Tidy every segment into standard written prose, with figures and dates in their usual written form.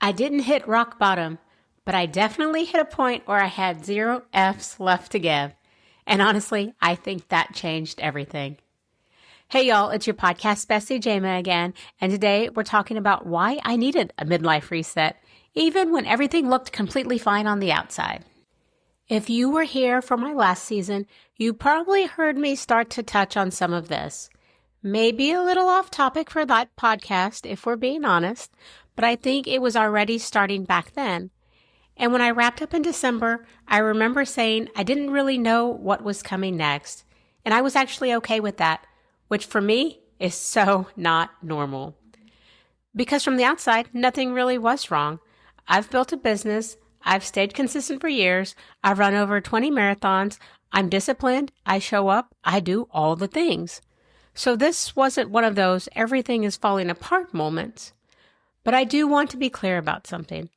I didn't hit rock bottom, but I definitely hit a point where I had 0 F's left to give. And honestly, I think that changed everything. Hey y'all, it's your podcast bestie Jama again, and today we're talking about why I needed a midlife reset, even when everything looked completely fine on the outside. If you were here for my last season, you probably heard me start to touch on some of this. Maybe a little off topic for that podcast, if we're being honest, but I think it was already starting back then. And when I wrapped up in December, I remember saying I didn't really know what was coming next, and I was actually okay with that, which for me is so not normal. Because from the outside, nothing really was wrong. I've built a business, I've stayed consistent for years, I've run over 20 marathons, I'm disciplined, I show up, I do all the things. So this wasn't one of those everything is falling apart moments. But I do want to be clear about something.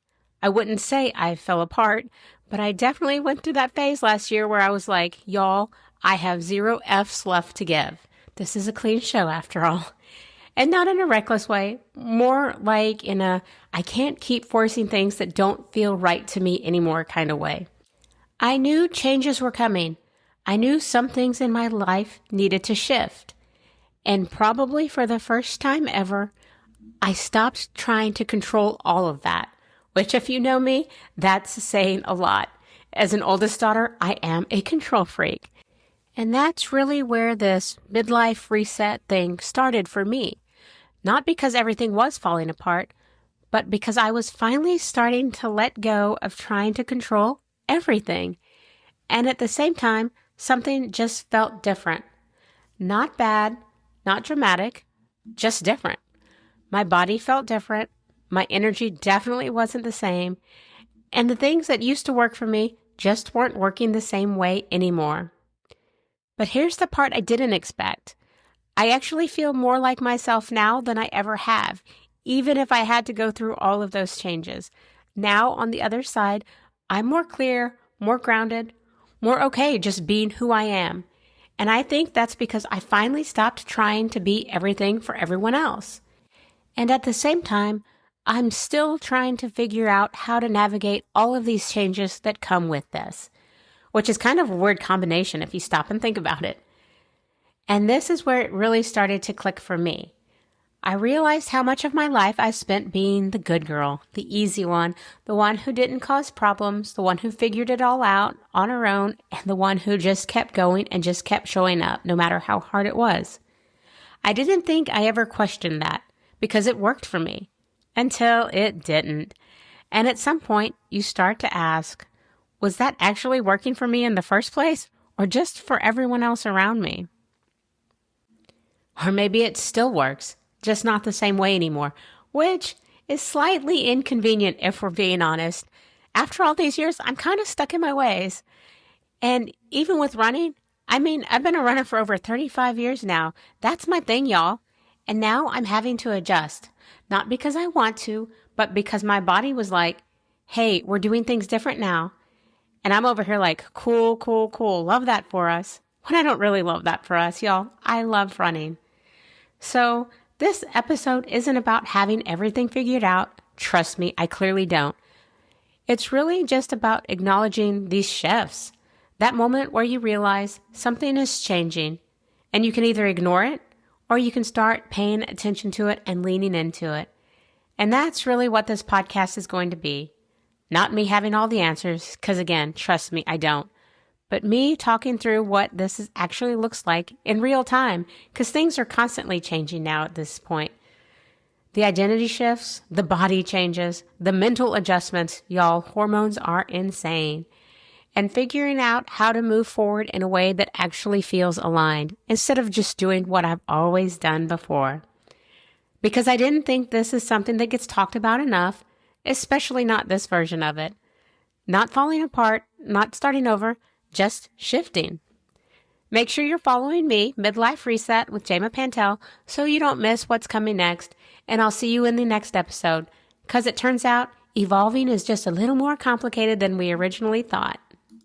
I wouldn't say I fell apart, but I definitely went through that phase last year where I was like, y'all, I have 0 F's left to give. This is a clean show after all. And not in a reckless way, more like in a I can't keep forcing things that don't feel right to me anymore kind of way. I knew changes were coming. I knew some things in my life needed to shift. And probably for the first time ever, I stopped trying to control all of that, which if you know me, that's saying a lot. As an oldest daughter, I am a control freak. And that's really where this midlife reset thing started for me. Not because everything was falling apart, but because I was finally starting to let go of trying to control everything. And at the same time, something just felt different. Not bad, not dramatic, just different. My body felt different. My energy definitely wasn't the same. And the things that used to work for me just weren't working the same way anymore. But here's the part I didn't expect. I actually feel more like myself now than I ever have, even if I had to go through all of those changes. Now, on the other side, I'm more clear, more grounded, more okay just being who I am. And I think that's because I finally stopped trying to be everything for everyone else. And at the same time, I'm still trying to figure out how to navigate all of these changes that come with this, which is kind of a weird combination if you stop and think about it. And this is where it really started to click for me. I realized how much of my life I spent being the good girl, the easy one, the one who didn't cause problems, the one who figured it all out on her own, and the one who just kept going and just kept showing up, no matter how hard it was. I didn't think I ever questioned that, because it worked for me, until it didn't. And at some point, you start to ask, was that actually working for me in the first place, or just for everyone else around me? Or maybe it still works, just not the same way anymore, which is slightly inconvenient if we're being honest. After all these years, I'm kind of stuck in my ways. And even with running, I've been a runner for over 35 years now. That's my thing, y'all. And now I'm having to adjust, not because I want to, but because my body was like, hey, we're doing things different now. And I'm over here like, cool, cool, cool. Love that for us. When I don't really love that for us, y'all. I love running. So this episode isn't about having everything figured out. Trust me, I clearly don't. It's really just about acknowledging these shifts. That moment where you realize something is changing and you can either ignore it or you can start paying attention to it and leaning into it. And that's really what this podcast is going to be. Not me having all the answers, because again, trust me, I don't. But me talking through what this actually looks like in real time, because things are constantly changing now at this point. The identity shifts, the body changes, the mental adjustments, y'all, hormones are insane. And figuring out how to move forward in a way that actually feels aligned, instead of just doing what I've always done before. Because I didn't think this is something that gets talked about enough, especially not this version of it. Not falling apart, not starting over, just shifting. Make sure you're following me, Midlife Reset with Jama Pantel, so you don't miss what's coming next, and I'll see you in the next episode, because it turns out evolving is just a little more complicated than we originally thought.